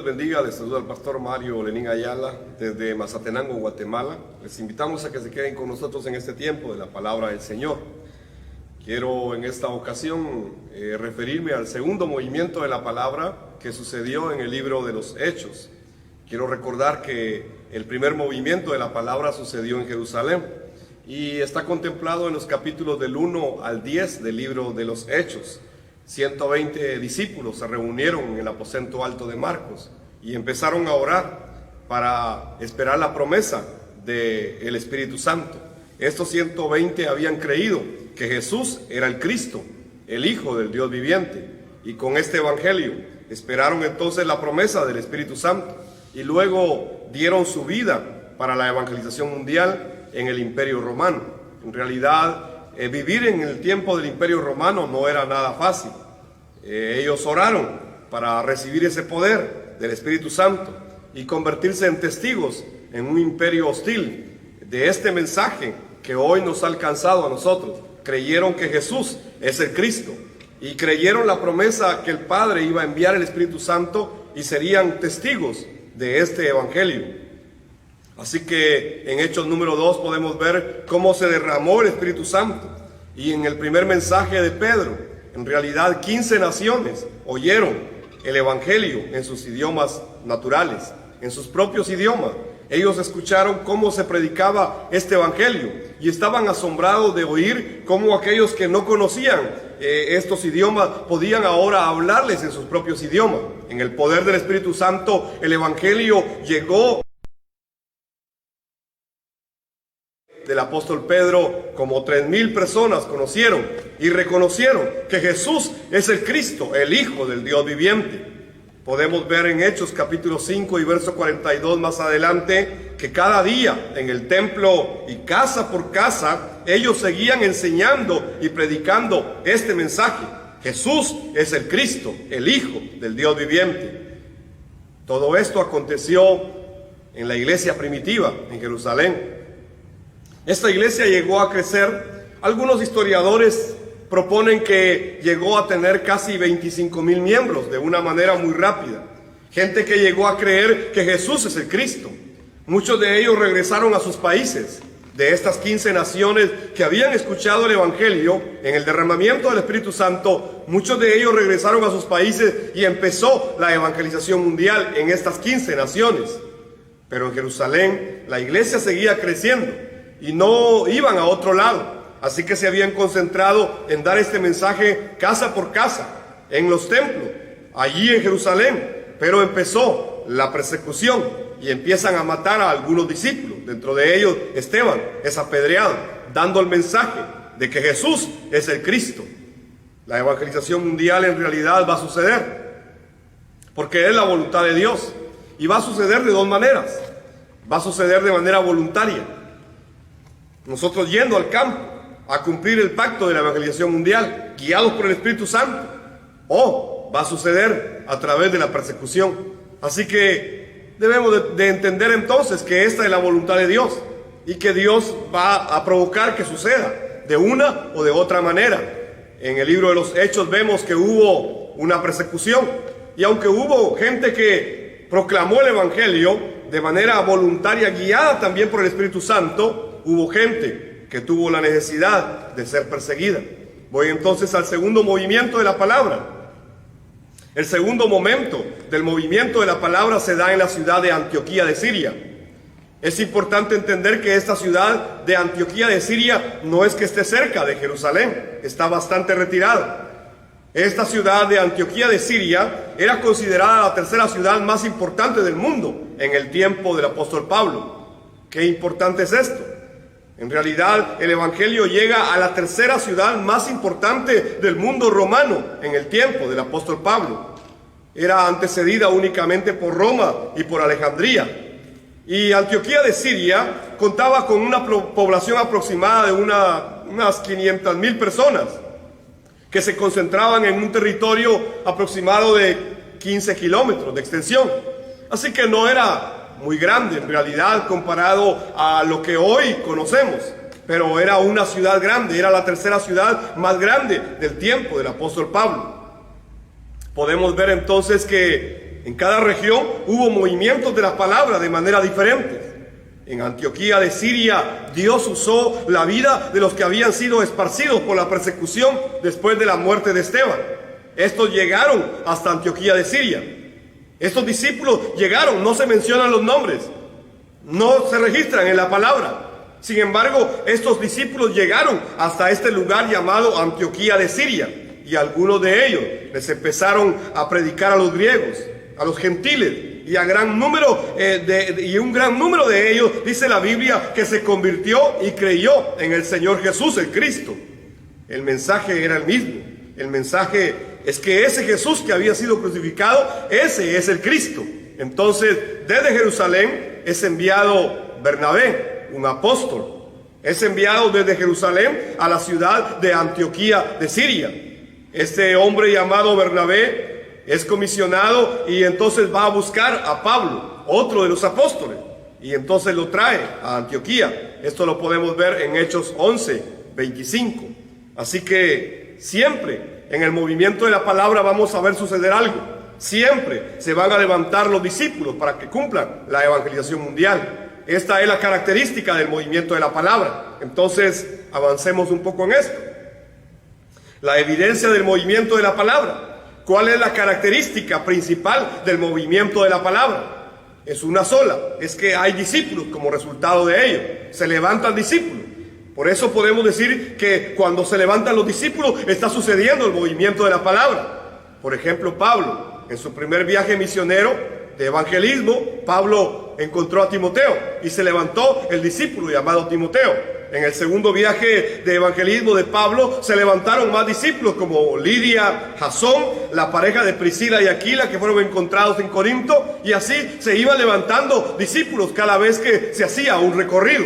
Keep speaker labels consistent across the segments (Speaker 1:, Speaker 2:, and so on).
Speaker 1: les bendiga, les saluda el pastor Mario Lenín Ayala desde Mazatenango, Guatemala. Les invitamos a que se queden con nosotros en este tiempo de la palabra del Señor. Quiero en esta ocasión referirme al segundo movimiento de la palabra que sucedió en el libro de los Hechos. Quiero recordar que el primer movimiento de la palabra sucedió en Jerusalén y está contemplado en los capítulos del 1 al 10 del libro de los Hechos. 120 discípulos se reunieron en el aposento alto de Marcos y empezaron a orar para esperar la promesa del Espíritu Santo. Estos 120 habían creído que Jesús era el Cristo, el Hijo del Dios viviente, y con este evangelio esperaron entonces la promesa del Espíritu Santo y luego dieron su vida para la evangelización mundial en el Imperio Romano. En realidad, vivir en el tiempo del Imperio Romano no era nada fácil. Ellos oraron para recibir ese poder del Espíritu Santo y convertirse en testigos en un imperio hostil de este mensaje que hoy nos ha alcanzado a nosotros. Creyeron que Jesús es el Cristo y creyeron la promesa que el Padre iba a enviar el Espíritu Santo y serían testigos de este evangelio. Así que en Hechos número 2 podemos ver cómo se derramó el Espíritu Santo. Y en el primer mensaje de Pedro, en realidad 15 naciones oyeron el evangelio en sus idiomas naturales, en sus propios idiomas. Ellos escucharon cómo se predicaba este evangelio y estaban asombrados de oír cómo aquellos que no conocían estos idiomas podían ahora hablarles en sus propios idiomas. En el poder del Espíritu Santo, el evangelio llegó del apóstol Pedro. Como 3,000 personas conocieron y reconocieron que Jesús es el Cristo, el Hijo del Dios viviente. Podemos ver en Hechos capítulo 5 y verso 42 más adelante que cada día en el templo y casa por casa ellos seguían enseñando y predicando este mensaje: Jesús es el Cristo, el Hijo del Dios viviente. Todo esto aconteció en la iglesia primitiva en Jerusalén. Esta iglesia llegó a crecer. Algunos historiadores proponen que llegó a tener casi 25,000 miembros de una manera muy rápida. Gente que llegó a creer que Jesús es el Cristo. Muchos de ellos regresaron a sus países. De estas 15 naciones que habían escuchado el evangelio en el derramamiento del Espíritu Santo, muchos de ellos regresaron a sus países y empezó la evangelización mundial en estas 15 naciones. Pero en Jerusalén la iglesia seguía creciendo y no iban a otro lado. Así que se habían concentrado en dar este mensaje casa por casa, en los templos, allí en Jerusalén. Pero empezó la persecución y empiezan a matar a algunos discípulos. Dentro de ellos, Esteban es apedreado, dando el mensaje de que Jesús es el Cristo. La evangelización mundial en realidad va a suceder, porque es la voluntad de Dios. Y va a suceder de dos maneras. Va a suceder de manera voluntaria. Nosotros yendo al campo a cumplir el pacto de la evangelización mundial, guiados por el Espíritu Santo, o va a suceder a través de la persecución. Así que debemos de entender entonces que esta es la voluntad de Dios y que Dios va a provocar que suceda de una o de otra manera. En el libro de los Hechos vemos que hubo una persecución, y aunque hubo gente que proclamó el evangelio de manera voluntaria, guiada también por el Espíritu Santo, hubo gente que tuvo la necesidad de ser perseguida. Voy entonces al segundo movimiento de la palabra. El segundo momento del movimiento de la palabra se da en la ciudad de Antioquía de Siria. Es importante entender que esta ciudad de Antioquía de Siria no es que esté cerca de Jerusalén, está bastante retirada. Esta ciudad de Antioquía de Siria era considerada la tercera ciudad más importante del mundo en el tiempo del apóstol Pablo. ¿Qué importante es esto? En realidad, el evangelio llega a la tercera ciudad más importante del mundo romano en el tiempo del apóstol Pablo. Era antecedida únicamente por Roma y por Alejandría. Y Antioquía de Siria contaba con una población aproximada de unas 500,000 personas que se concentraban en un territorio aproximado de 15 kilómetros de extensión. Así que no era muy grande en realidad comparado a lo que hoy conocemos, pero era una ciudad grande, era la tercera ciudad más grande del tiempo del apóstol Pablo. Podemos ver entonces que en cada región hubo movimientos de la palabra de manera diferente. En Antioquía de Siria, Dios usó la vida de los que habían sido esparcidos por la persecución después de la muerte de Esteban. Estos llegaron hasta Antioquía de Siria. Estos discípulos llegaron, no se mencionan los nombres, no se registran en la palabra. Sin embargo, estos discípulos llegaron hasta este lugar llamado Antioquía de Siria, y algunos de ellos les empezaron a predicar a los griegos, a los gentiles, y un gran número de ellos, dice la Biblia, que se convirtió y creyó en el Señor Jesús, el Cristo. El mensaje era el mismo. El mensaje es que ese Jesús que había sido crucificado, ese es el Cristo. Entonces, desde Jerusalén es enviado Bernabé, un apóstol. Es enviado desde Jerusalén a la ciudad de Antioquía de Siria. Este hombre llamado Bernabé es comisionado y entonces va a buscar a Pablo, otro de los apóstoles, y entonces lo trae a Antioquía. Esto lo podemos ver en Hechos 11:25. Así que siempre en el movimiento de la palabra vamos a ver suceder algo. Siempre se van a levantar los discípulos para que cumplan la evangelización mundial. Esta es la característica del movimiento de la palabra. Entonces avancemos un poco en esto. La evidencia del movimiento de la palabra. ¿Cuál es la característica principal del movimiento de la palabra? Es una sola, es que hay discípulos como resultado de ello. Se levantan discípulos. Por eso podemos decir que cuando se levantan los discípulos está sucediendo el movimiento de la palabra. Por ejemplo, Pablo, en su primer viaje misionero de evangelismo, Pablo encontró a Timoteo y se levantó el discípulo llamado Timoteo. En el segundo viaje de evangelismo de Pablo se levantaron más discípulos como Lidia, Jasón, la pareja de Priscila y Aquila que fueron encontrados en Corinto, y así se iban levantando discípulos cada vez que se hacía un recorrido.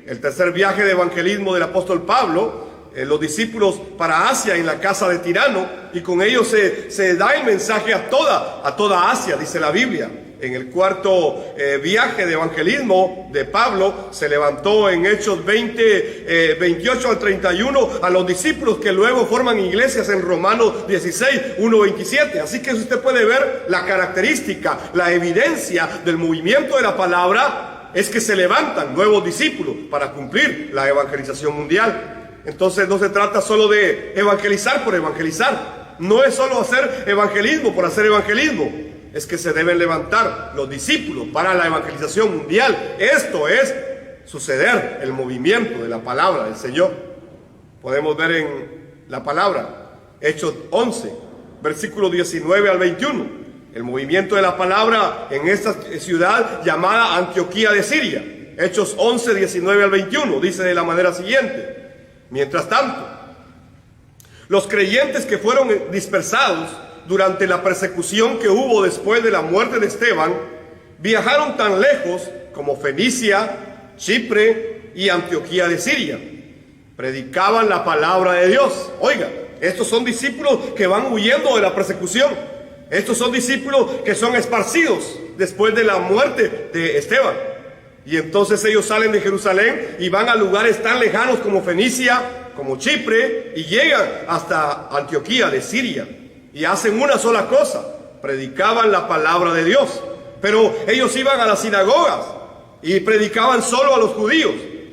Speaker 1: El tercer viaje de evangelismo del apóstol Pablo, los discípulos para Asia en la casa de Tirano, y con ellos se da el mensaje a toda Asia, dice la Biblia. En el cuarto viaje de evangelismo de Pablo se levantó en Hechos 28 al 31 a los discípulos que luego forman iglesias en Romanos 16, 1-27. Así que usted puede ver la característica, la evidencia del movimiento de la palabra es que se levantan nuevos discípulos para cumplir la evangelización mundial. Entonces no se trata solo de evangelizar por evangelizar. No es solo hacer evangelismo por hacer evangelismo. Es que se deben levantar los discípulos para la evangelización mundial. Esto es suceder el movimiento de la palabra del Señor. Podemos ver en la palabra, Hechos 11, versículos 19 al 21. El movimiento de la palabra en esta ciudad llamada Antioquía de Siria. Hechos 11, 19 al 21. Dice de la manera siguiente: mientras tanto, los creyentes que fueron dispersados durante la persecución que hubo después de la muerte de Esteban, viajaron tan lejos como Fenicia, Chipre y Antioquía de Siria. Predicaban la palabra de Dios. Oiga, estos son discípulos que van huyendo de la persecución. Estos son discípulos que son esparcidos después de la muerte de Esteban. Y entonces ellos salen de Jerusalén y van a lugares tan lejanos como Fenicia, como Chipre, y llegan hasta Antioquía de Siria. Y hacen una sola cosa: predicaban la palabra de Dios. Pero ellos iban a las sinagogas y predicaban solo a los judíos.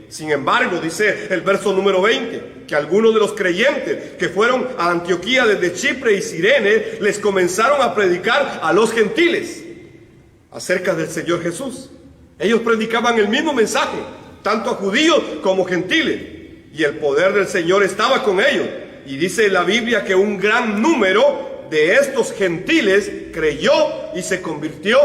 Speaker 1: Sin embargo, dice el verso número 20, que algunos de los creyentes que fueron a Antioquía desde Chipre y Cirene les comenzaron a predicar a los gentiles acerca del Señor Jesús. Ellos predicaban el mismo mensaje, tanto a judíos como gentiles, y el poder del Señor estaba con ellos. Y dice la Biblia que un gran número de estos gentiles creyó y se convirtió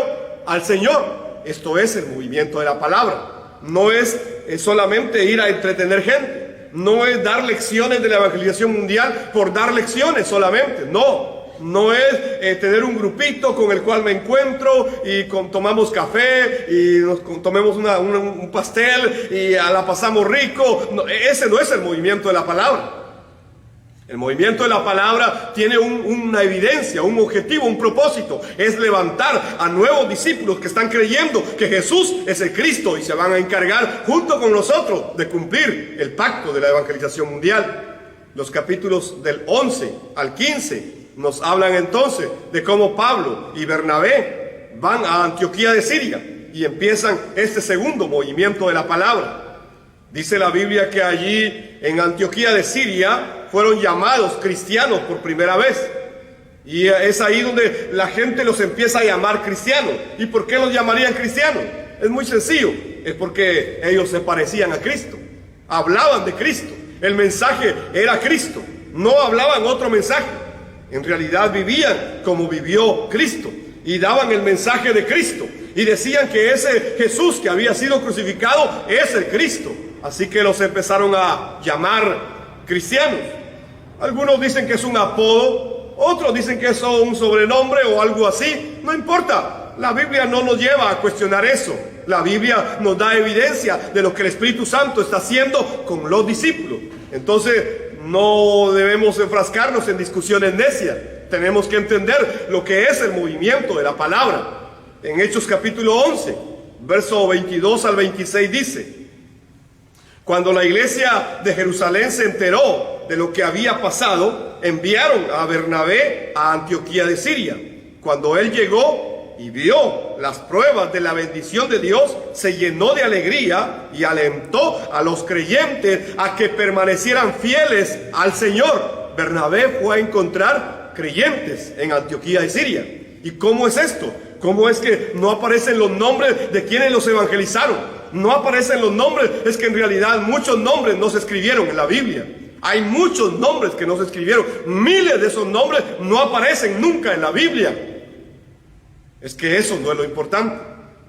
Speaker 1: al Señor. Esto es el movimiento de la palabra. No es solamente ir a entretener gente. No es dar lecciones de la evangelización mundial por dar lecciones solamente. No es tener un grupito con el cual me encuentro y tomamos café y tomemos un pastel y la pasamos rico. No, ese no es el movimiento de la palabra. El movimiento de la palabra tiene una evidencia, un objetivo, un propósito. Es levantar a nuevos discípulos que están creyendo que Jesús es el Cristo y se van a encargar junto con nosotros de cumplir el pacto de la evangelización mundial. Los capítulos del 11 al 15 nos hablan entonces de cómo Pablo y Bernabé van a Antioquía de Siria y empiezan este segundo movimiento de la palabra. Dice la Biblia que allí en Antioquía de Siria fueron llamados cristianos por primera vez. Y es ahí donde la gente los empieza a llamar cristianos. ¿Y por qué los llamarían cristianos? Es muy sencillo. Es porque ellos se parecían a Cristo. Hablaban de Cristo. El mensaje era Cristo. No hablaban otro mensaje. En realidad vivían como vivió Cristo. Y daban el mensaje de Cristo. Y decían que ese Jesús que había sido crucificado es el Cristo. Así que los empezaron a llamar cristianos. Algunos dicen que es un apodo, otros dicen que es un sobrenombre o algo así. No importa, la Biblia no nos lleva a cuestionar eso. La Biblia nos da evidencia de lo que el Espíritu Santo está haciendo con los discípulos. Entonces no debemos enfrascarnos en discusiones necias. Tenemos que entender lo que es el movimiento de la palabra. En Hechos capítulo 11, verso 22 al 26 dice: cuando la iglesia de Jerusalén se enteró de lo que había pasado, enviaron a Bernabé a Antioquía de Siria. Cuando él llegó y vio las pruebas de la bendición de Dios, se llenó de alegría y alentó a los creyentes a que permanecieran fieles al Señor. Bernabé fue a encontrar creyentes en Antioquía de Siria. ¿Y cómo es esto? ¿Cómo es que no aparecen los nombres de quienes los evangelizaron? No aparecen los nombres, es que en realidad muchos nombres no se escribieron en la Biblia. Hay muchos nombres que no se escribieron. Miles de esos nombres no aparecen nunca en la Biblia. Es que eso no es lo importante.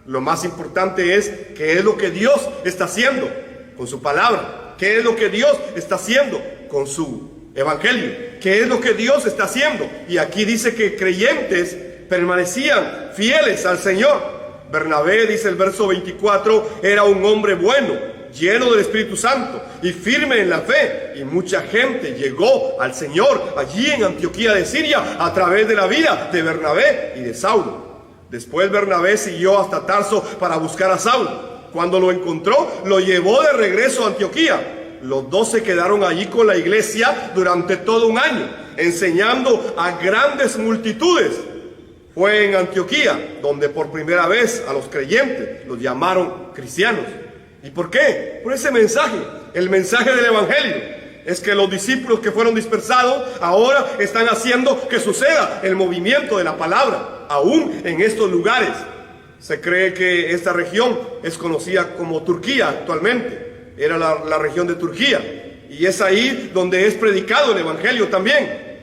Speaker 1: Lo más importante es qué es lo que Dios está haciendo con su palabra. ¿Qué es lo que Dios está haciendo con su evangelio? ¿Qué es lo que Dios está haciendo? Y aquí dice que creyentes permanecían fieles al Señor. Bernabé, dice el verso 24, era un hombre bueno, lleno del Espíritu Santo y firme en la fe. Y mucha gente llegó al Señor allí en Antioquía de Siria a través de la vida de Bernabé y de Saulo. Después Bernabé siguió hasta Tarso para buscar a Saulo. Cuando lo encontró, lo llevó de regreso a Antioquía. Los dos se quedaron allí con la iglesia durante todo un año, enseñando a grandes multitudes. Fue en Antioquía donde por primera vez a los creyentes los llamaron cristianos. ¿Y por qué? Por ese mensaje, el mensaje del evangelio. Es que los discípulos que fueron dispersados ahora están haciendo que suceda el movimiento de la palabra, aún en estos lugares. Se cree que esta región es conocida como Turquía actualmente. Era la región de Turquía. Y es ahí donde es predicado el evangelio también.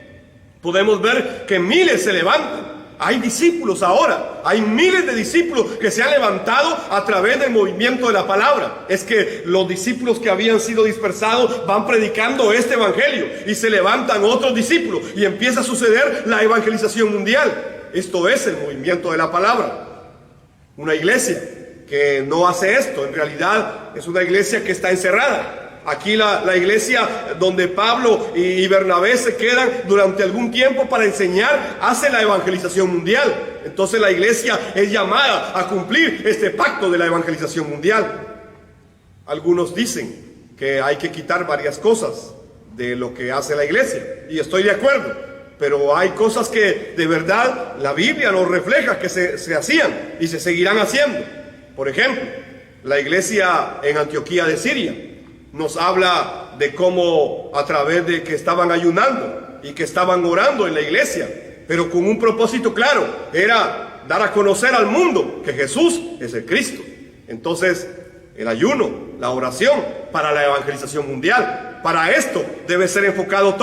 Speaker 1: Podemos ver que miles se levantan. Hay discípulos ahora, hay miles de discípulos que se han levantado a través del movimiento de la palabra. Es que los discípulos que habían sido dispersados van predicando este evangelio y se levantan otros discípulos y empieza a suceder la evangelización mundial. Esto es el movimiento de la palabra. Una iglesia que no hace esto, en realidad es una iglesia que está encerrada. Aquí la iglesia donde Pablo y Bernabé se quedan durante algún tiempo para enseñar, hace la evangelización mundial. Entonces la iglesia es llamada a cumplir este pacto de la evangelización mundial. Algunos dicen que hay que quitar varias cosas de lo que hace la iglesia, y estoy de acuerdo, pero hay cosas que de verdad la Biblia nos refleja que se hacían y se seguirán haciendo. Por ejemplo, la iglesia en Antioquía de Siria nos habla de cómo a través de que estaban ayunando y que estaban orando en la iglesia, pero con un propósito claro, era dar a conocer al mundo que Jesús es el Cristo. Entonces, el ayuno, la oración para la evangelización mundial, para esto debe ser enfocado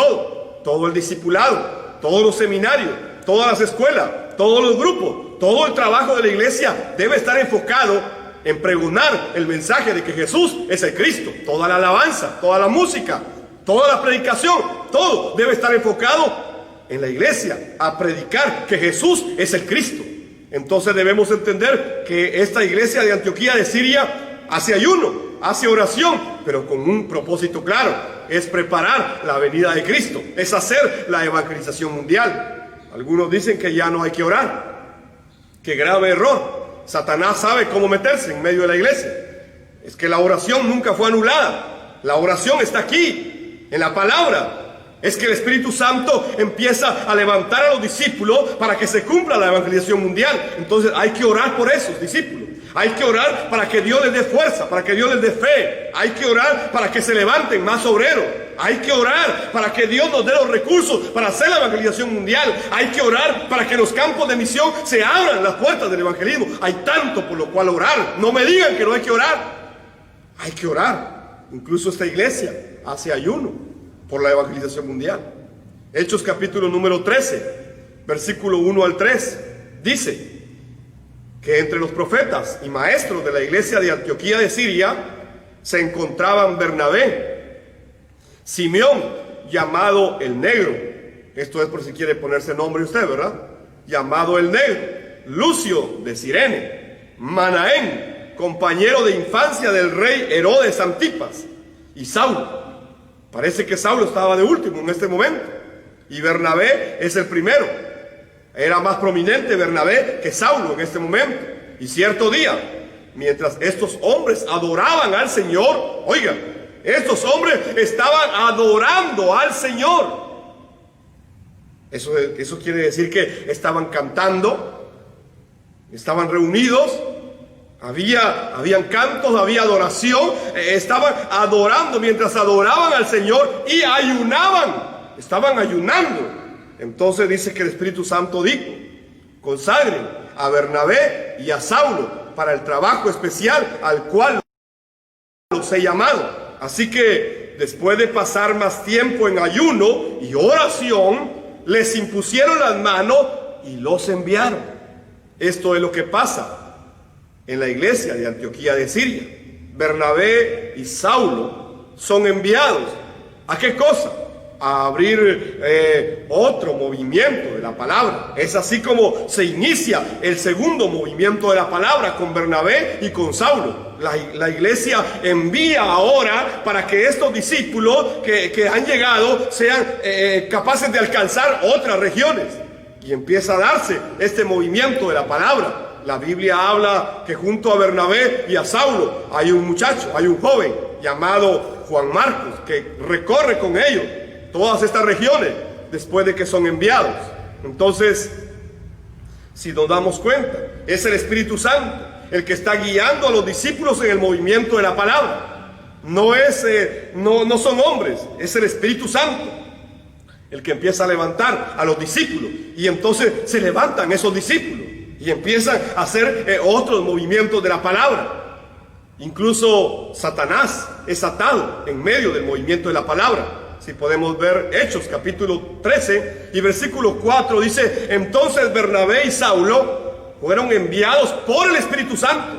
Speaker 1: todo el discipulado, todos los seminarios, todas las escuelas, todos los grupos, todo el trabajo de la iglesia debe estar enfocado en pregonar el mensaje de que Jesús es el Cristo. Toda la alabanza, toda la música, toda la predicación, todo debe estar enfocado en la iglesia, a predicar que Jesús es el Cristo. Entonces debemos entender que esta iglesia de Antioquía de Siria hace ayuno, hace oración, pero con un propósito claro: es preparar la venida de Cristo, es hacer la evangelización mundial. Algunos dicen que ya no hay que orar. ¡Qué grave error! Satanás sabe cómo meterse en medio de la iglesia. Es que la oración nunca fue anulada. La oración está aquí, en la palabra. Es que el Espíritu Santo empieza a levantar a los discípulos para que se cumpla la evangelización mundial. Entonces hay que orar por esos discípulos. Hay que orar para que Dios les dé fuerza, para que Dios les dé fe. Hay que orar para que se levanten más obreros. Hay que orar para que Dios nos dé los recursos para hacer la evangelización mundial. Hay que orar para que en los campos de misión se abran las puertas del evangelismo. Hay tanto por lo cual orar. No me digan que no hay que orar. Hay que orar. Incluso esta iglesia hace ayuno por la evangelización mundial. Hechos capítulo número 13, versículo 1 al 3, dice que entre los profetas y maestros de la iglesia de Antioquía de Siria se encontraban Bernabé, Simeón, llamado el Negro, esto es por si quiere ponerse nombre usted, ¿verdad? Llamado el Negro, Lucio de Cirene, Manaén, compañero de infancia del rey Herodes Antipas, y Saulo. Parece que Saulo estaba de último en este momento, y Bernabé es el primero. Era más prominente Bernabé que Saulo en este momento. Y cierto día, mientras estos hombres adoraban al Señor, oigan, estos hombres estaban adorando al Señor. Eso quiere decir que estaban cantando, estaban reunidos, habían cantos, había adoración, estaban adorando mientras adoraban al Señor y ayunaban, estaban ayunando. Entonces dice que el Espíritu Santo dijo: consagren a Bernabé y a Saulo para el trabajo especial al cual los he llamado. Así que después de pasar más tiempo en ayuno y oración, les impusieron las manos y los enviaron. Esto es lo que pasa en la iglesia de Antioquía de Siria. Bernabé y Saulo son enviados. ¿A qué cosa? A abrir otro movimiento de la palabra. Es así como se inicia el segundo movimiento de la palabra con Bernabé y con Saulo. La iglesia envía ahora para que estos discípulos que han llegado sean capaces de alcanzar otras regiones. Y empieza a darse este movimiento de la palabra. La Biblia habla que junto a Bernabé y a Saulo hay un muchacho, hay un joven llamado Juan Marcos, que recorre con ellos todas estas regiones después de que son enviados. Entonces, si nos damos cuenta, es el Espíritu Santo el que está guiando a los discípulos en el movimiento de la palabra. No son hombres, es el Espíritu Santo el que empieza a levantar a los discípulos, y entonces se levantan esos discípulos y empiezan a hacer otros movimientos de la palabra. Incluso Satanás es atado en medio del movimiento de la palabra. Si podemos ver Hechos capítulo 13 y versículo 4, dice: entonces Bernabé y Saulo fueron enviados por el Espíritu Santo.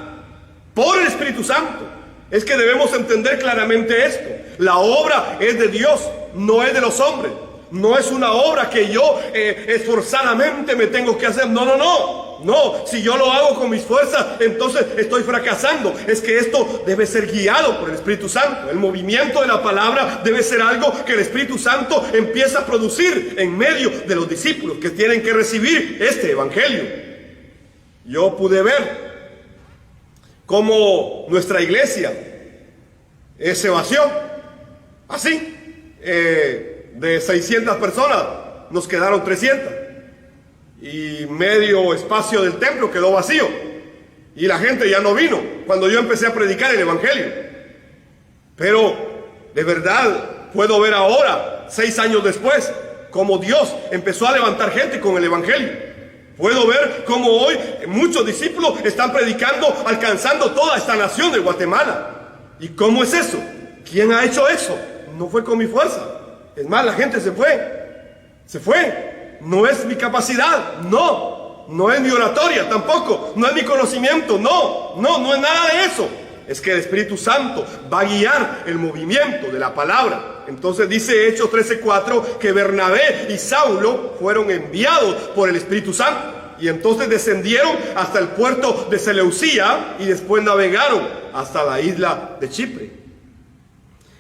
Speaker 1: Por el Espíritu Santo. Es que debemos entender claramente esto. La obra es de Dios, no es de los hombres. No es una obra que yo esforzadamente me tengo que hacer. No, si yo lo hago con mis fuerzas, entonces estoy fracasando. Es que esto debe ser guiado por el Espíritu Santo. El movimiento de la palabra debe ser algo que el Espíritu Santo empieza a producir en medio de los discípulos que tienen que recibir este evangelio. Yo pude ver cómo nuestra iglesia se vació. Así, de 600 personas nos quedaron 300. Y medio espacio del templo quedó vacío. Y la gente ya no vino cuando yo empecé a predicar el evangelio. Pero de verdad puedo ver ahora, 6 años después, cómo Dios empezó a levantar gente con el evangelio. Puedo ver cómo hoy muchos discípulos están predicando, alcanzando toda esta nación de Guatemala. ¿Y cómo es eso? ¿Quién ha hecho eso? No fue con mi fuerza. Es más, la gente se fue. No es mi capacidad, no es mi oratoria tampoco, no es mi conocimiento, no es nada de eso. Es que el Espíritu Santo va a guiar el movimiento de la palabra. Entonces dice Hechos 13:4 que Bernabé y Saulo fueron enviados por el Espíritu Santo. Y entonces descendieron hasta el puerto de Seleucía y después navegaron hasta la isla de Chipre.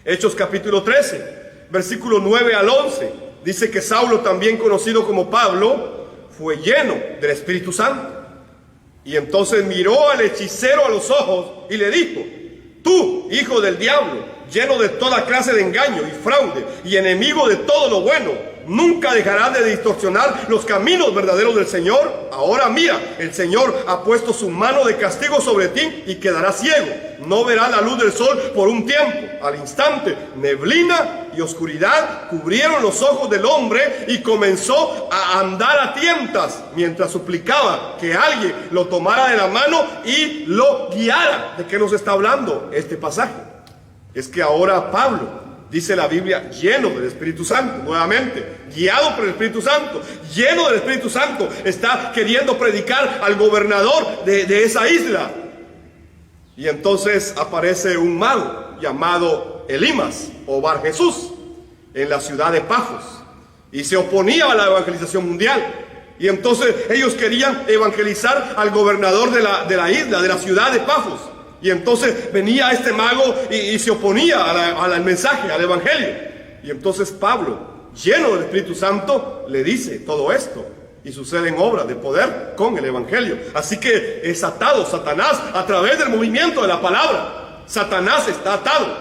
Speaker 1: Hechos capítulo 13, versículo 9 al 11. Dice que Saulo, también conocido como Pablo, fue lleno del Espíritu Santo. Y entonces miró al hechicero a los ojos y le dijo: tú, hijo del diablo, lleno de toda clase de engaño y fraude, y enemigo de todo lo bueno. Nunca dejará de distorsionar los caminos verdaderos del Señor. Ahora mira, el Señor ha puesto su mano de castigo sobre ti y quedarás ciego. No verás la luz del sol por un tiempo. Al instante, neblina y oscuridad cubrieron los ojos del hombre y comenzó a andar a tientas mientras suplicaba que alguien lo tomara de la mano y lo guiara. ¿De qué nos está hablando este pasaje? Es que ahora Pablo, dice la Biblia, lleno del Espíritu Santo, nuevamente, guiado por el Espíritu Santo, lleno del Espíritu Santo, está queriendo predicar al gobernador de esa isla. Y entonces aparece un mago llamado Elimas o Bar Jesús en la ciudad de Pafos y se oponía a la evangelización mundial. Y entonces ellos querían evangelizar al gobernador de la isla, de la ciudad de Pafos. Y entonces venía este mago y se oponía al mensaje, al evangelio. Y entonces Pablo, lleno del Espíritu Santo, le dice todo esto. Y suceden obras de poder con el evangelio. Así que es atado Satanás a través del movimiento de la palabra. Satanás está atado.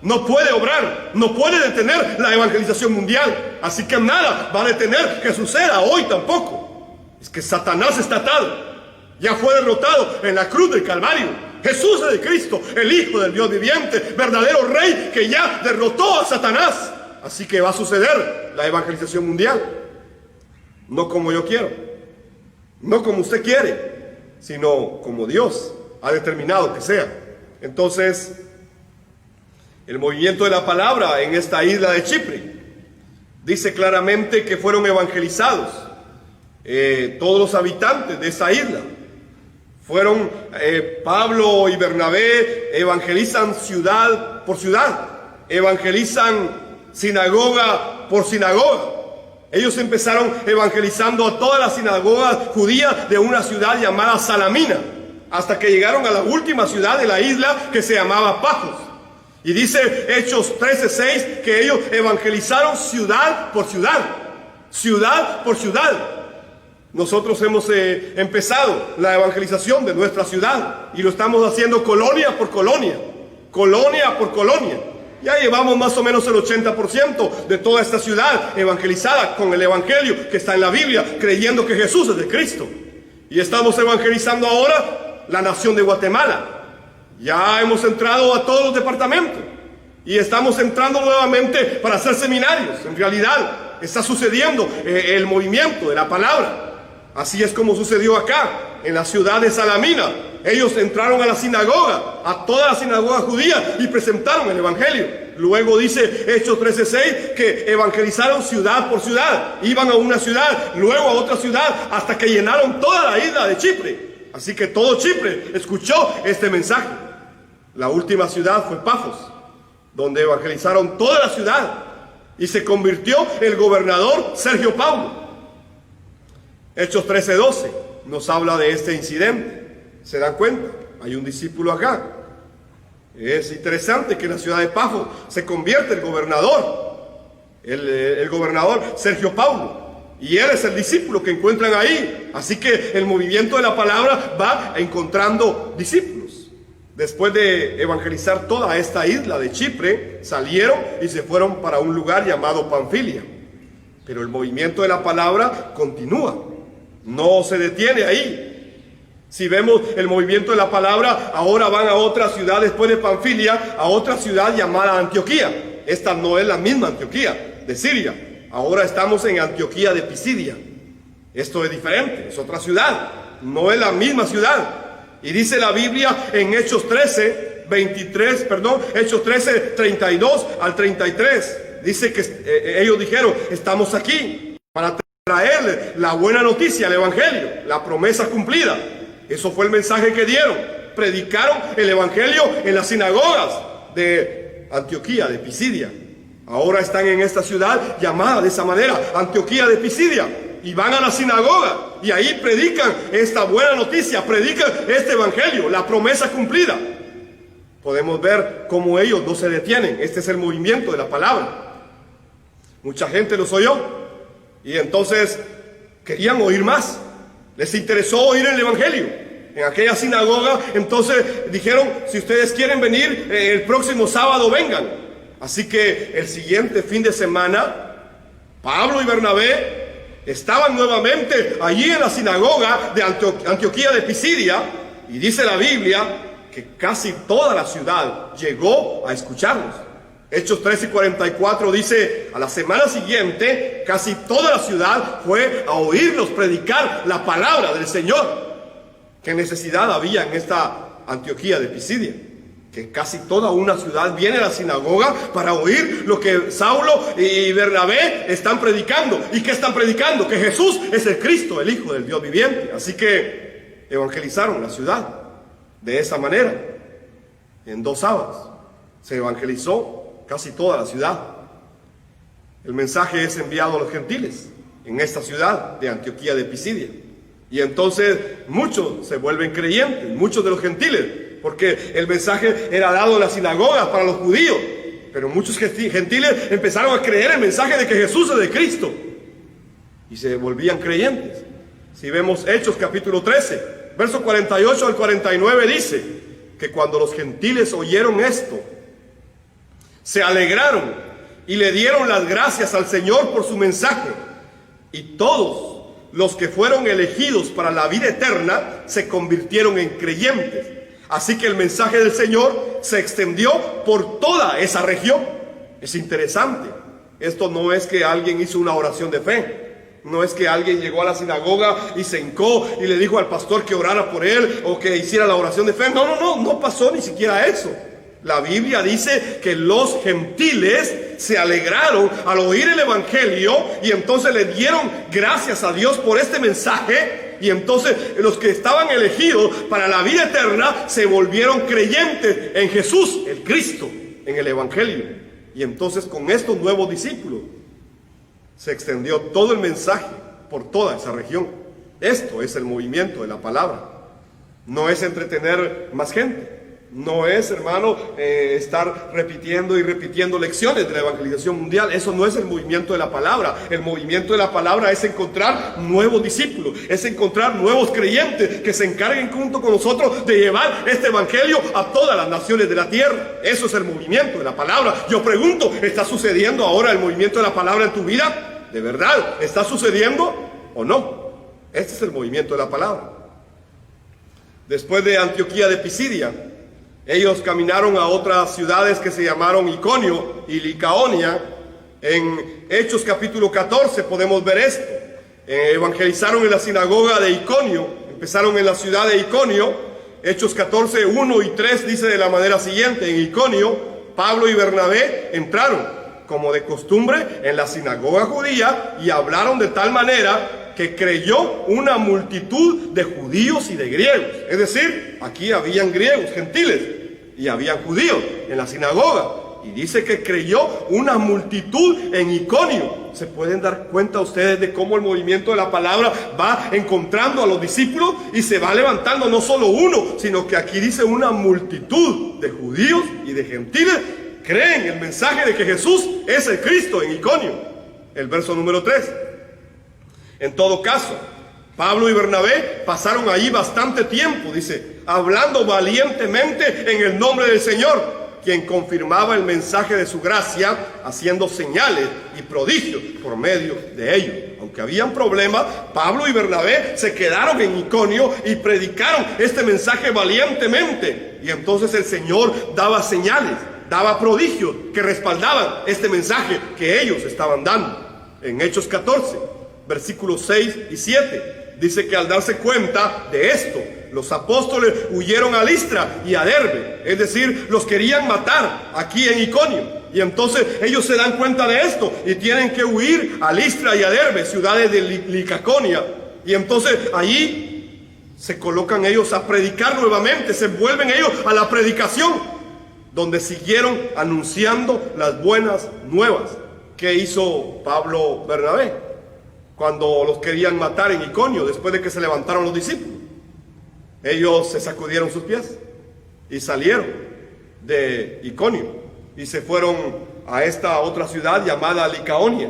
Speaker 1: No puede obrar, no puede detener la evangelización mundial. Así que nada va a detener que suceda hoy tampoco. Es que Satanás está atado. Ya fue derrotado en la cruz del Calvario. Jesús es el Cristo, el Hijo del Dios viviente, verdadero Rey que ya derrotó a Satanás. Así que va a suceder la evangelización mundial. No como yo quiero, no como usted quiere, sino como Dios ha determinado que sea. Entonces, el movimiento de la palabra en esta isla de Chipre dice claramente que fueron evangelizados todos los habitantes de esa isla. Fueron Pablo y Bernabé, evangelizan ciudad por ciudad, evangelizan sinagoga por sinagoga. Ellos empezaron evangelizando a todas las sinagogas judías de una ciudad llamada Salamina, hasta que llegaron a la última ciudad de la isla que se llamaba Pafos. Y dice Hechos 13:6 que ellos evangelizaron ciudad por ciudad, ciudad por ciudad. Nosotros hemos empezado la evangelización de nuestra ciudad y lo estamos haciendo colonia por colonia, colonia por colonia. Ya llevamos más o menos el 80% de toda esta ciudad evangelizada con el evangelio que está en la Biblia, creyendo que Jesús es el Cristo. Y estamos evangelizando ahora la nación de Guatemala. Ya hemos entrado a todos los departamentos y estamos entrando nuevamente para hacer seminarios. En realidad está sucediendo el movimiento de la palabra. Así es como sucedió acá, en la ciudad de Salamina. Ellos entraron a la sinagoga, a toda la sinagoga judía, y presentaron el evangelio. Luego dice Hechos 13:6 que evangelizaron ciudad por ciudad. Iban a una ciudad, luego a otra ciudad, hasta que llenaron toda la isla de Chipre. Así que todo Chipre escuchó este mensaje. La última ciudad fue Pafos, donde evangelizaron toda la ciudad. Y se convirtió el gobernador Sergio Paulo. Hechos 13:12 nos habla de este incidente. ¿Se dan cuenta? Hay un discípulo acá. Es interesante que en la ciudad de Pafos se convierte el gobernador, el gobernador Sergio Paulo. Y él es el discípulo que encuentran ahí. Así que el movimiento de la palabra va encontrando discípulos. Después de evangelizar toda esta isla de Chipre, salieron y se fueron para un lugar llamado Panfilia. Pero el movimiento de la palabra continúa. No se detiene ahí. Si vemos el movimiento de la palabra, ahora van a otra ciudad después de Panfilia, a otra ciudad llamada Antioquía. Esta no es la misma Antioquía de Siria. Ahora estamos en Antioquía de Pisidia. Esto es diferente, es otra ciudad. No es la misma ciudad. Y dice la Biblia en Hechos 13:32 al 33. Dice que ellos dijeron, estamos aquí para traerle la buena noticia, el evangelio, la promesa cumplida. Eso fue el mensaje que dieron. Predicaron el evangelio en las sinagogas de Antioquía, de Pisidia. Ahora están en esta ciudad llamada de esa manera, Antioquía de Pisidia. Y van a la sinagoga y ahí predican esta buena noticia, predican este evangelio, la promesa cumplida. Podemos ver cómo ellos no se detienen. Este es el movimiento de la palabra. Mucha gente los oyó y entonces querían oír más. Les interesó oír el evangelio. en aquella sinagoga. Entonces dijeron, si ustedes quieren venir, el próximo sábado vengan. Así que el siguiente fin de semana, Pablo y Bernabé estaban nuevamente allí en la sinagoga de Antioquía de Pisidia, y dice la Biblia que casi toda la ciudad llegó a escucharlos. Hechos 13:44 dice, a la semana siguiente casi toda la ciudad fue a oírlos predicar la palabra del Señor. ¿Qué necesidad había en esta Antioquía de Pisidia? Que casi toda una ciudad viene a la sinagoga para oír lo que Saulo y Bernabé están predicando. ¿Y qué están predicando? Que Jesús es el Cristo, el Hijo del Dios viviente. Así que evangelizaron la ciudad de esa manera. En 2 sábados se evangelizó casi toda la ciudad. El mensaje es enviado a los gentiles en esta ciudad de Antioquía de Pisidia. Y entonces muchos se vuelven creyentes, muchos de los gentiles, porque el mensaje era dado en las sinagogas para los judíos. Pero muchos gentiles empezaron a creer el mensaje de que Jesús es de Cristo y se volvían creyentes. Si vemos Hechos capítulo 13, verso 48 al 49, dice que cuando los gentiles oyeron esto, se alegraron y le dieron las gracias al Señor por su mensaje. Y todos los que fueron elegidos para la vida eterna se convirtieron en creyentes. Así que el mensaje del Señor se extendió por toda esa región. Es interesante. Esto no es que alguien hizo una oración de fe. No es que alguien llegó a la sinagoga y se hincó y le dijo al pastor que orara por él o que hiciera la oración de fe. No pasó ni siquiera eso. La Biblia dice que los gentiles se alegraron al oír el evangelio y entonces le dieron gracias a Dios por este mensaje. Y entonces los que estaban elegidos para la vida eterna se volvieron creyentes en Jesús, el Cristo, en el evangelio. Y entonces con estos nuevos discípulos se extendió todo el mensaje por toda esa región. Esto es el movimiento de la palabra. No es entretener más gente. No es, hermano, estar repitiendo y repitiendo lecciones de la evangelización mundial. Eso no es el movimiento de la palabra. El movimiento de la palabra es encontrar nuevos discípulos, es encontrar nuevos creyentes que se encarguen junto con nosotros de llevar este evangelio a todas las naciones de la tierra. Eso es el movimiento de la palabra. Yo pregunto, ¿está sucediendo ahora el movimiento de la palabra en tu vida? ¿De verdad está sucediendo o no? Este es el movimiento de la palabra. Después de Antioquía de Pisidia, ellos caminaron a otras ciudades que se llamaron Iconio y Licaonia. En Hechos capítulo 14 podemos ver esto. Evangelizaron en la sinagoga de Iconio. Empezaron en la ciudad de Iconio. Hechos 14, 1 y 3 dice de la manera siguiente. En Iconio, Pablo y Bernabé entraron, como de costumbre, en la sinagoga judía y hablaron de tal manera que creyó una multitud de judíos y de griegos. Es decir, aquí habían griegos, gentiles, y habían judíos en la sinagoga. Y dice que creyó una multitud en Iconio. ¿Se pueden dar cuenta ustedes de cómo el movimiento de la palabra va encontrando a los discípulos y se va levantando no solo uno, sino que aquí dice una multitud de judíos y de gentiles creen el mensaje de que Jesús es el Cristo en Iconio? El verso número 3. En todo caso, Pablo y Bernabé pasaron allí bastante tiempo, dice, hablando valientemente en el nombre del Señor, quien confirmaba el mensaje de su gracia, haciendo señales y prodigios por medio de ellos. Aunque habían problemas, Pablo y Bernabé se quedaron en Iconio y predicaron este mensaje valientemente. Y entonces el Señor daba señales, daba prodigios que respaldaban este mensaje que ellos estaban dando. En Hechos 14, versículos 6 y 7. Dice que al darse cuenta de esto, los apóstoles huyeron a Listra y a Derbe. Es decir, los querían matar aquí en Iconio. Y entonces ellos se dan cuenta de esto y tienen que huir a Listra y a Derbe, ciudades de Licaonia. Y entonces allí se colocan ellos a predicar nuevamente, se vuelven ellos a la predicación, donde siguieron anunciando las buenas nuevas. ¿Qué hizo Pablo Bernabé cuando los querían matar en Iconio, después de que se levantaron los discípulos? Ellos se sacudieron sus pies y salieron de Iconio y se fueron a esta otra ciudad llamada Licaonia.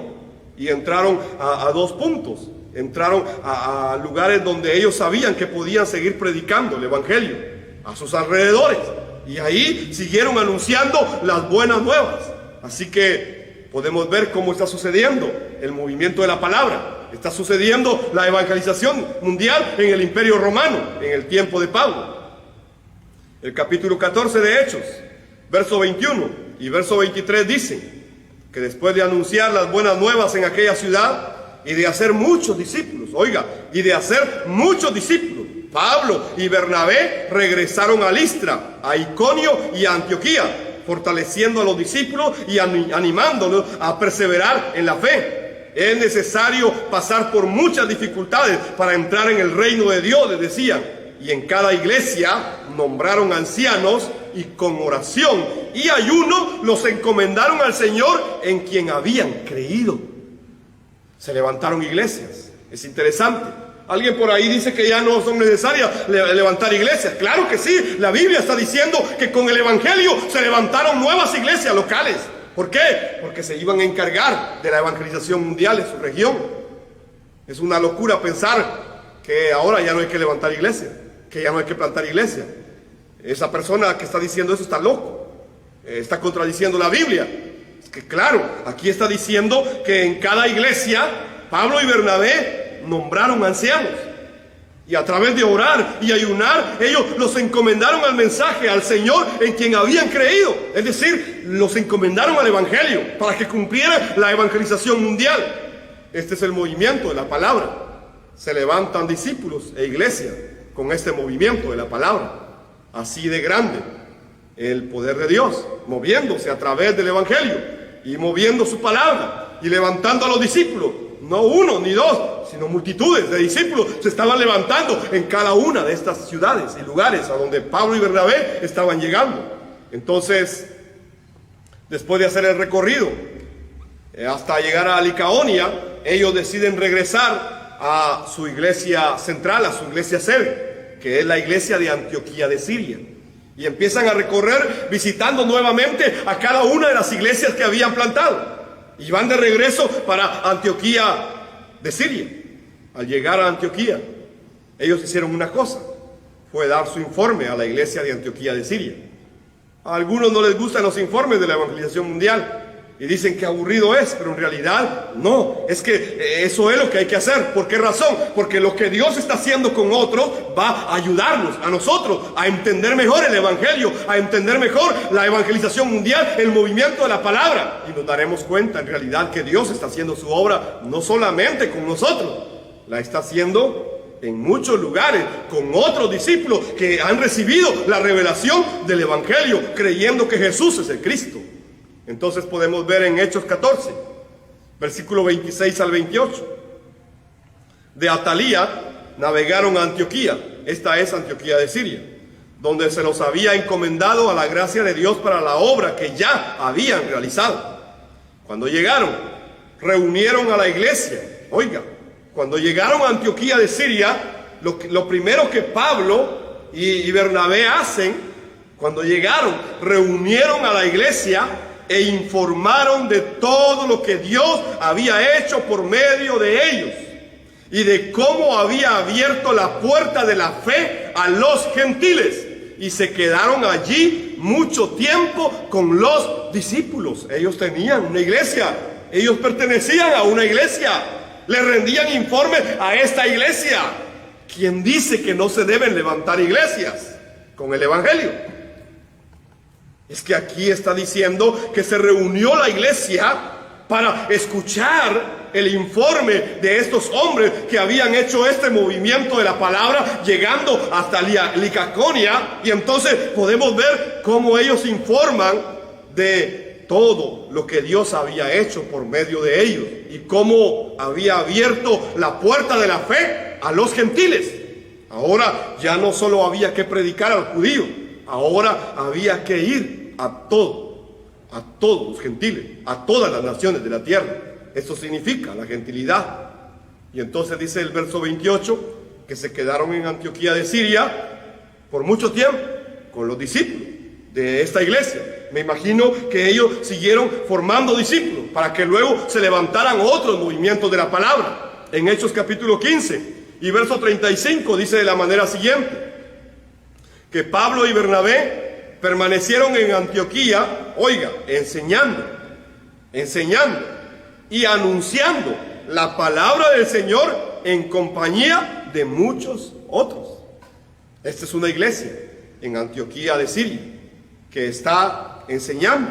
Speaker 1: y entraron a dos puntos. Entraron a lugares donde ellos sabían que podían seguir predicando el evangelio a sus alrededores, y ahí siguieron anunciando las buenas nuevas. Así que podemos ver cómo está sucediendo el movimiento de la palabra. Está sucediendo la evangelización mundial en el Imperio Romano, en el tiempo de Pablo. El capítulo 14 de Hechos, verso 21 y verso 23 dicen que después de anunciar las buenas nuevas en aquella ciudad y de hacer muchos discípulos, Pablo y Bernabé regresaron a Listra, a Iconio y a Antioquía, fortaleciendo a los discípulos y animándolos a perseverar en la fe. Es necesario pasar por muchas dificultades para entrar en el reino de Dios, les decían. Y en cada iglesia nombraron ancianos y con oración y ayuno los encomendaron al Señor en quien habían creído. Se levantaron iglesias. Es interesante. Alguien por ahí dice que ya no son necesarias levantar iglesias. Claro que sí. La Biblia está diciendo que con el evangelio se levantaron nuevas iglesias locales. ¿Por qué? Porque se iban a encargar de la evangelización mundial en su región. Es una locura pensar que ahora ya no hay que levantar iglesias, que ya no hay que plantar iglesias. Esa persona que está diciendo eso está loco. Está contradiciendo la Biblia. Es que claro, aquí está diciendo que en cada iglesia Pablo y Bernabé nombraron ancianos. Y a través de orar y ayunar, ellos los encomendaron al mensaje, al Señor en quien habían creído. Es decir, los encomendaron al evangelio para que cumpliera la evangelización mundial. Este es el movimiento de la palabra. Se levantan discípulos e iglesias con este movimiento de la palabra. Así de grande el poder de Dios, moviéndose a través del evangelio y moviendo su palabra y levantando a los discípulos. No uno ni dos, sino multitudes de discípulos se estaban levantando en cada una de estas ciudades y lugares a donde Pablo y Bernabé estaban llegando. Entonces, después de hacer el recorrido hasta llegar a Licaonia, ellos deciden regresar a su iglesia central, a su iglesia sede, que es la iglesia de Antioquía de Siria. Y empiezan a recorrer visitando nuevamente a cada una de las iglesias que habían plantado. Y van de regreso para Antioquía de Siria. Al llegar a Antioquía, ellos hicieron una cosa: fue dar su informe a la iglesia de Antioquía de Siria. A algunos no les gustan los informes de la evangelización mundial y dicen que aburrido es, pero en realidad no, es que eso es lo que hay que hacer. ¿Por qué razón? Porque lo que Dios está haciendo con otros va a ayudarnos a nosotros a entender mejor el evangelio, a entender mejor la evangelización mundial, el movimiento de la palabra, y nos daremos cuenta en realidad que Dios está haciendo su obra no solamente con nosotros, la está haciendo en muchos lugares con otros discípulos que han recibido la revelación del evangelio creyendo que Jesús es el Cristo. Entonces podemos ver en Hechos 14, versículo 26 al 28. De Atalía navegaron a Antioquía, esta es Antioquía de Siria, donde se los había encomendado a la gracia de Dios para la obra que ya habían realizado. Cuando llegaron, reunieron a la iglesia. Oiga, cuando llegaron a Antioquía de Siria, lo primero que Pablo y Bernabé hacen, cuando llegaron, reunieron a la iglesia e informaron de todo lo que Dios había hecho por medio de ellos y de cómo había abierto la puerta de la fe a los gentiles, y se quedaron allí mucho tiempo con los discípulos. Ellos tenían una iglesia, ellos pertenecían a una iglesia, le rendían informe a esta iglesia. ¿Quién dice que no se deben levantar iglesias con el evangelio? Es que aquí está diciendo que se reunió la iglesia para escuchar el informe de estos hombres que habían hecho este movimiento de la palabra, llegando hasta Licaonia. Y entonces podemos ver cómo ellos informan de todo lo que Dios había hecho por medio de ellos y cómo había abierto la puerta de la fe a los gentiles. Ahora ya no solo había que predicar al judío, ahora había que ir a todos los gentiles, a todas las naciones de la tierra. Eso significa la gentilidad. Y entonces dice el verso 28 que se quedaron en Antioquía de Siria por mucho tiempo con los discípulos de esta iglesia, Me imagino que ellos siguieron formando discípulos para que luego se levantaran otros movimientos de la palabra. En Hechos capítulo 15 y verso 35 dice de la manera siguiente, que Pablo y Bernabé permanecieron en Antioquía, oiga, enseñando y anunciando la palabra del Señor en compañía de muchos otros. Esta es una iglesia en Antioquía de Siria que está enseñando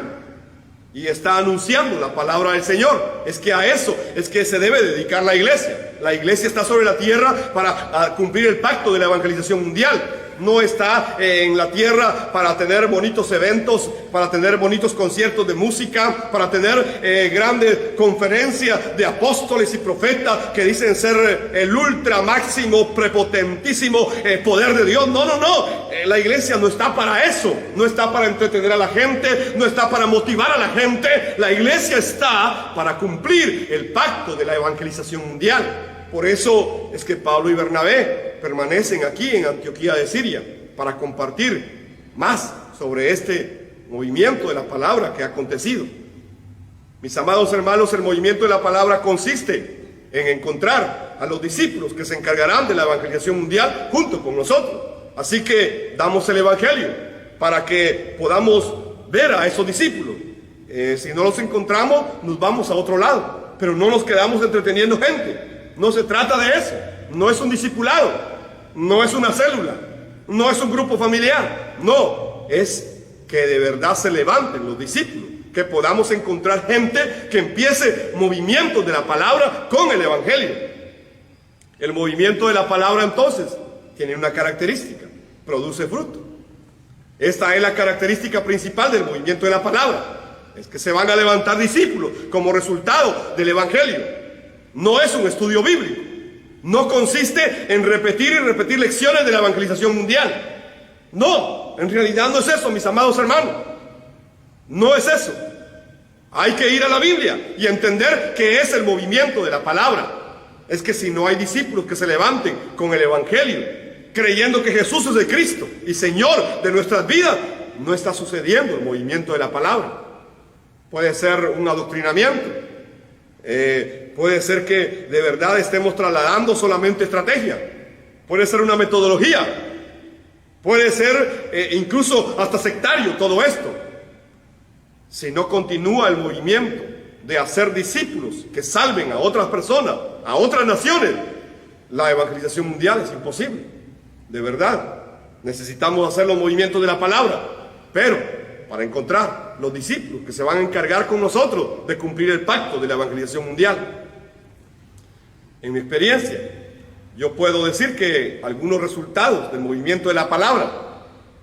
Speaker 1: y está anunciando la palabra del Señor. Es que a eso es que se debe dedicar la iglesia. La iglesia está sobre la tierra para cumplir el pacto de la evangelización mundial. No está en la tierra para tener bonitos eventos, para tener bonitos conciertos de música, para tener grandes conferencias de apóstoles y profetas que dicen ser el ultra máximo, prepotentísimo poder de Dios. No. La iglesia no está para eso. No está para entretener a la gente, no está para motivar a la gente. La iglesia está para cumplir el pacto de la evangelización mundial. Por eso es que Pablo y Bernabé permanecen aquí en Antioquía de Siria para compartir más sobre este movimiento de la palabra que ha acontecido. Mis amados hermanos, el movimiento de la palabra consiste en encontrar a los discípulos que se encargarán de la evangelización mundial junto con nosotros. Así que damos el evangelio para que podamos ver a esos discípulos. Si no los encontramos, nos vamos a otro lado, pero no nos quedamos entreteniendo gente. No se trata de eso. No es un discipulado, no es una célula, no es un grupo familiar. No, es que de verdad se levanten los discípulos, que podamos encontrar gente que empiece movimientos de la palabra con el evangelio. El movimiento de la palabra entonces tiene una característica: produce fruto. Esta es la característica principal del movimiento de la palabra. Es que se van a levantar discípulos como resultado del evangelio. No es un estudio bíblico. No consiste en repetir y repetir lecciones de la evangelización mundial. No, en realidad no es eso, mis amados hermanos. No es eso. Hay que ir a la Biblia y entender qué es el movimiento de la palabra. Es que si no hay discípulos que se levanten con el evangelio, creyendo que Jesús es el Cristo y Señor de nuestras vidas, no está sucediendo el movimiento de la palabra. Puede ser un adoctrinamiento. Puede ser que de verdad estemos trasladando solamente estrategia. Puede ser una metodología. Puede ser incluso hasta sectario todo esto. Si no continúa el movimiento de hacer discípulos que salven a otras personas, a otras naciones, la evangelización mundial es imposible. De verdad, necesitamos hacer los movimientos de la palabra, pero para encontrar los discípulos que se van a encargar con nosotros de cumplir el pacto de la evangelización mundial. En mi experiencia, yo puedo decir que algunos resultados del movimiento de la palabra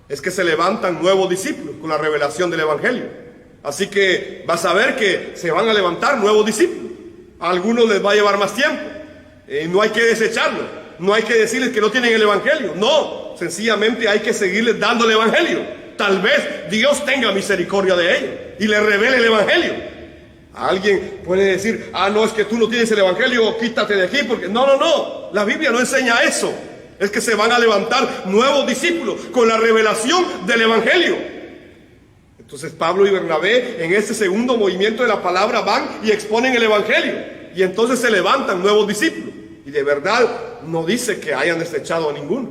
Speaker 1: es que se levantan nuevos discípulos con la revelación del evangelio. Así que vas a ver que se van a levantar nuevos discípulos. A algunos les va a llevar más tiempo. No hay que desecharlos. No hay que decirles que no tienen el evangelio. No, sencillamente hay que seguirles dando el evangelio. Tal vez Dios tenga misericordia de ellos y les revele el evangelio. Alguien puede decir: no, es que tú no tienes el evangelio, quítate de aquí, porque no. La Biblia no enseña eso. Es que se van a levantar nuevos discípulos con la revelación del evangelio. Entonces Pablo y Bernabé en este segundo movimiento de la palabra van y exponen el evangelio. Y entonces se levantan nuevos discípulos. Y de verdad no dice que hayan desechado a ninguno,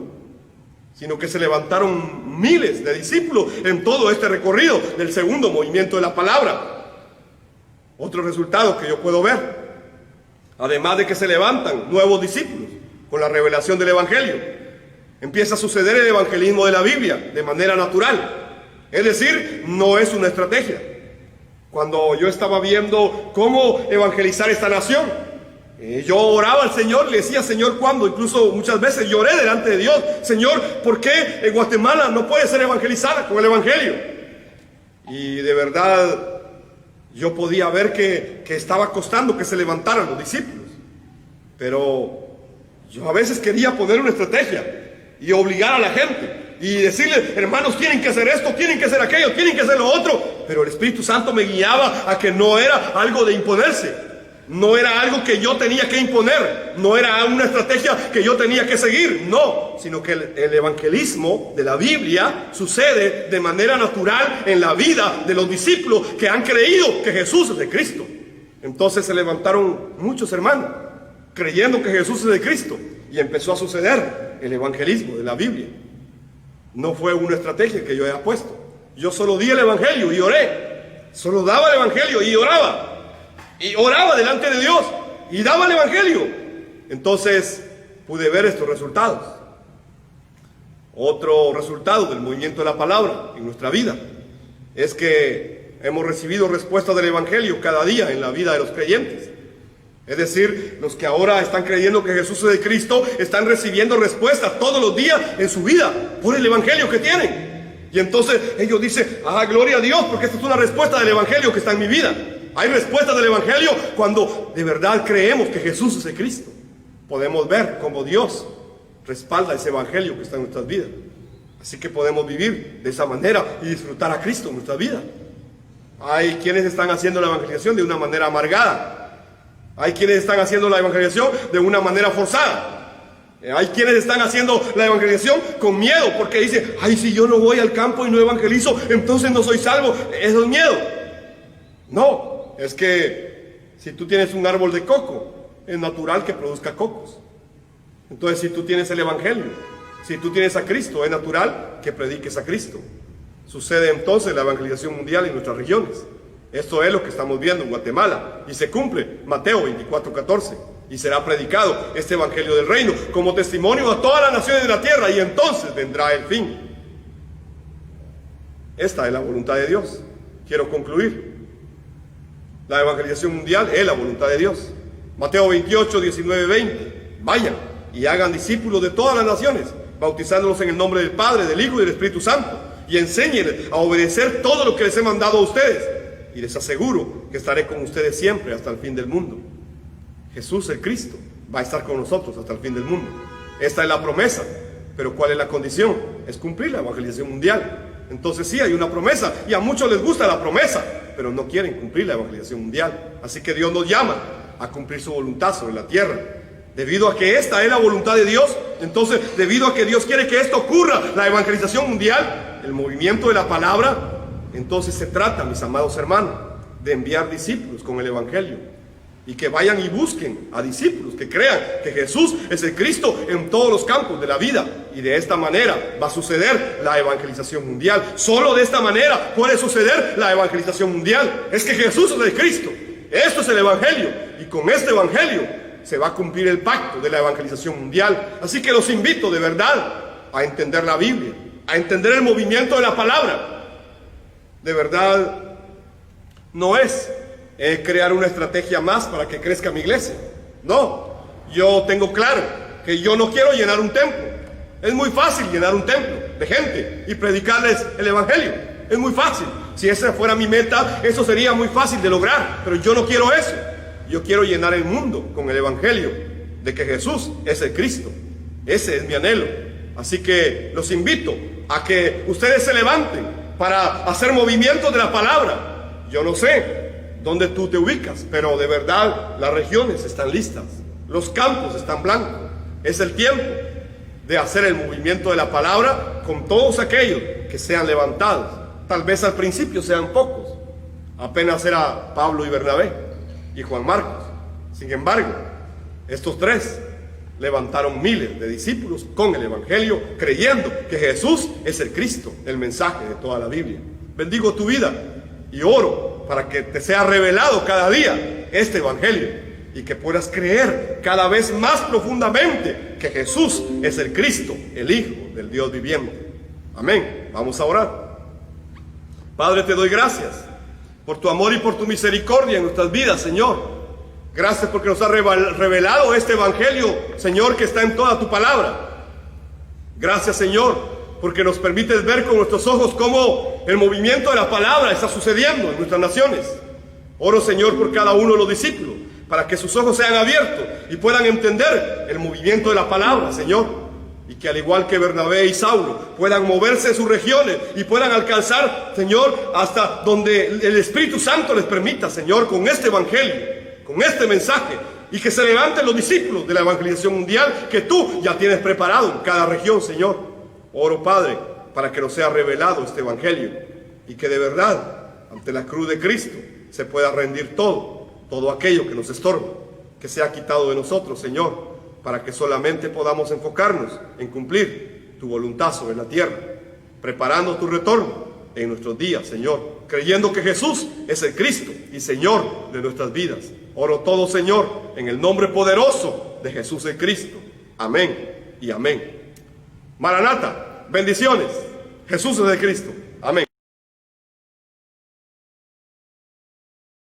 Speaker 1: sino que se levantaron miles de discípulos en todo este recorrido del segundo movimiento de la palabra. Otro resultado que yo puedo ver, además de que se levantan nuevos discípulos con la revelación del evangelio, empieza a suceder el evangelismo de la Biblia de manera natural. Es decir, no es una estrategia. Cuando yo estaba viendo cómo evangelizar esta nación, yo oraba al Señor, le decía: Señor, ¿cuándo? Incluso muchas veces lloré delante de Dios: Señor, ¿por qué en Guatemala no puede ser evangelizada con el evangelio? Y de verdad yo podía ver que estaba costando que se levantaran los discípulos. Pero yo a veces quería poner una estrategia y obligar a la gente y decirle: hermanos, tienen que hacer esto, tienen que hacer aquello, tienen que hacer lo otro. Pero el Espíritu Santo me guiaba a que no era algo de imponerse, No era algo que yo tenía que imponer, no era una estrategia que yo tenía que seguir, no, sino que el evangelismo de la Biblia sucede de manera natural en la vida de los discípulos que han creído que Jesús es de Cristo. Entonces se levantaron muchos hermanos creyendo que Jesús es de Cristo y empezó a suceder el evangelismo de la Biblia. No fue una estrategia que yo haya puesto. Yo solo di el evangelio y oré, solo daba el evangelio y oraba. Y oraba delante de Dios y daba el evangelio. Entonces pude ver estos resultados. Otro resultado del movimiento de la palabra en nuestra vida es que hemos recibido respuestas del evangelio cada día en la vida de los creyentes. Es decir, los que ahora están creyendo que Jesús es de Cristo están recibiendo respuestas todos los días en su vida por el evangelio que tienen. Y entonces ellos dicen, gloria a Dios, porque esta es una respuesta del evangelio que está en mi vida. Hay respuestas del evangelio cuando de verdad creemos que Jesús es el Cristo. Podemos ver cómo Dios respalda ese evangelio que está en nuestras vidas. Así que podemos vivir de esa manera y disfrutar a Cristo en nuestras vidas. Hay quienes están haciendo la evangelización de una manera amargada. Hay quienes están haciendo la evangelización de una manera forzada. Hay quienes están haciendo la evangelización con miedo porque dicen, si yo no voy al campo y no evangelizo, entonces no soy salvo. Eso es miedo. No. Es que si tú tienes un árbol de coco, es natural que produzca cocos. Entonces, si tú tienes el evangelio, si tú tienes a Cristo, es natural que prediques a Cristo. Sucede entonces la evangelización mundial en nuestras regiones. Esto es lo que estamos viendo en Guatemala y se cumple Mateo 24:14. Y será predicado este evangelio del reino como testimonio a todas las naciones de la tierra y entonces vendrá el fin. Esta es la voluntad de Dios. Quiero concluir. La evangelización mundial es la voluntad de Dios. Mateo 28, 19, 20. Vayan y hagan discípulos de todas las naciones, bautizándolos en el nombre del Padre, del Hijo y del Espíritu Santo, y enséñenles a obedecer todo lo que les he mandado a ustedes. Y les aseguro que estaré con ustedes siempre hasta el fin del mundo. Jesús, el Cristo, va a estar con nosotros hasta el fin del mundo. Esta es la promesa. Pero ¿cuál es la condición? Es cumplir la evangelización mundial. Entonces sí, hay una promesa y a muchos les gusta la promesa, pero no quieren cumplir la evangelización mundial. Así que Dios nos llama a cumplir su voluntad sobre la tierra. Debido a que esta es la voluntad de Dios, entonces debido a que Dios quiere que esto ocurra, la evangelización mundial, el movimiento de la palabra, entonces se trata, mis amados hermanos, de enviar discípulos con el evangelio. Y que vayan y busquen a discípulos que crean que Jesús es el Cristo en todos los campos de la vida. Y de esta manera va a suceder la evangelización mundial. Solo de esta manera puede suceder la evangelización mundial. Es que Jesús es el Cristo. Esto es el evangelio. Y con este evangelio se va a cumplir el pacto de la evangelización mundial. Así que los invito de verdad a entender la Biblia, a entender el movimiento de la palabra. De verdad, no es crear una estrategia más para que crezca mi iglesia. No, yo tengo claro que yo no quiero llenar un templo. Es muy fácil llenar un templo de gente y predicarles el evangelio. Es muy fácil. Si esa fuera mi meta, eso sería muy fácil de lograr. Pero yo no quiero eso. Yo quiero llenar el mundo con el evangelio de que Jesús es el Cristo. Ese es mi anhelo. Así que los invito a que ustedes se levanten para hacer movimientos de la palabra. Yo no sé dónde tú te ubicas, pero de verdad las regiones están listas, los campos están blancos. Es el tiempo de hacer el movimiento de la palabra con todos aquellos que sean levantados. Tal vez al principio sean pocos, apenas era Pablo y Bernabé y Juan Marcos. Sin embargo, estos tres levantaron miles de discípulos con el evangelio, creyendo que Jesús es el Cristo, el mensaje de toda la Biblia. Bendigo tu vida y oro para que te sea revelado cada día este evangelio y que puedas creer cada vez más profundamente que Jesús es el Cristo, el Hijo del Dios viviente. Amén. Vamos a orar. Padre, te doy gracias por tu amor y por tu misericordia en nuestras vidas, Señor. Gracias porque nos has revelado este evangelio, Señor, que está en toda tu palabra. Gracias, Señor, porque nos permites ver con nuestros ojos cómo el movimiento de la palabra está sucediendo en nuestras naciones. Oro, Señor, por cada uno de los discípulos, para que sus ojos sean abiertos y puedan entender el movimiento de la palabra, Señor. Y que al igual que Bernabé y Saulo puedan moverse en sus regiones y puedan alcanzar, Señor, hasta donde el Espíritu Santo les permita, Señor, con este evangelio. con este mensaje, y que se levanten los discípulos de la evangelización mundial que tú ya tienes preparado en cada región, Señor. Oro, Padre, para que nos sea revelado este evangelio y que de verdad, ante la cruz de Cristo, se pueda rendir todo aquello que nos estorba, que sea quitado de nosotros, Señor, para que solamente podamos enfocarnos en cumplir tu voluntad sobre la tierra, preparando tu retorno en nuestros días, Señor, creyendo que Jesús es el Cristo y Señor de nuestras vidas. Oro todo, Señor, en el nombre poderoso de Jesús el Cristo. Amén y amén. Maranata, bendiciones. Jesús es el Cristo.